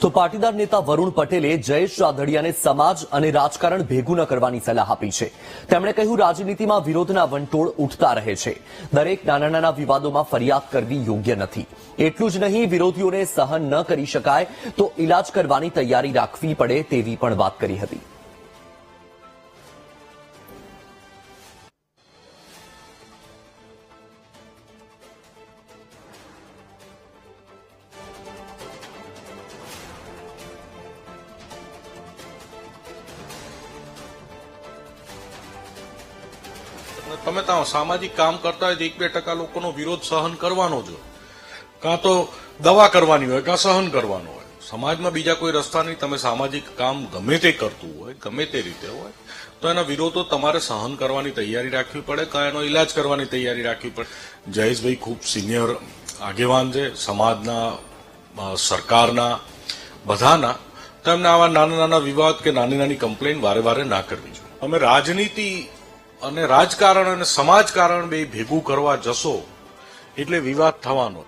તો પાટીદાર નેતા વરુણ પટેલે જયેશ રાદડિયાને સમાજ અને રાજકારણ ભેગું ન કરવાની સલાહ આપી છે. તેમણે કહ્યું, રાજનીતિમાં વિરોધના વંટોળ ઉઠતા રહે છે. દરેક નાના નાના વિવાદોમાં ફરિયાદ કરવી યોગ્ય નથી. એટલું જ નહીં, વિરોધીઓને સહન ન કરી શકાય તો ઇલાજ કરવાની તૈયારી રાખવી પડે તેવી પણ વાત કરી હતી. તમે ત્યાં સામાજિક કામ કરતા હોય તો 1-2% લોકોનો વિરોધ સહન કરવાનો જ હોય, કાં તો દવા કરવાની હોય કાં સહન કરવાનું હોય. સમાજમાં બીજા કોઈ રસ્તા નહીં. તમે સામાજિક કામ ગમે તે કરતું હોય, ગમે તે રીતે હોય, તો એના વિરોધો તમારે સહન કરવાની તૈયારી રાખવી પડે, કાં એનો ઇલાજ કરવાની તૈયારી રાખવી પડે. જયેશભાઈ ખૂબ સિનિયર આગેવાન છે સમાજના, સરકારના, બધાના. તો એમને આવા નાના નાના વિવાદ કે નાની નાની કમ્પ્લેન વારે વારે ના કરવી જોઈએ. અમે રાજનીતિ અને રાજકારણ અને સમાજકારણ બે ભેગું કરવા જશો એટલે વિવાદ થવાનો.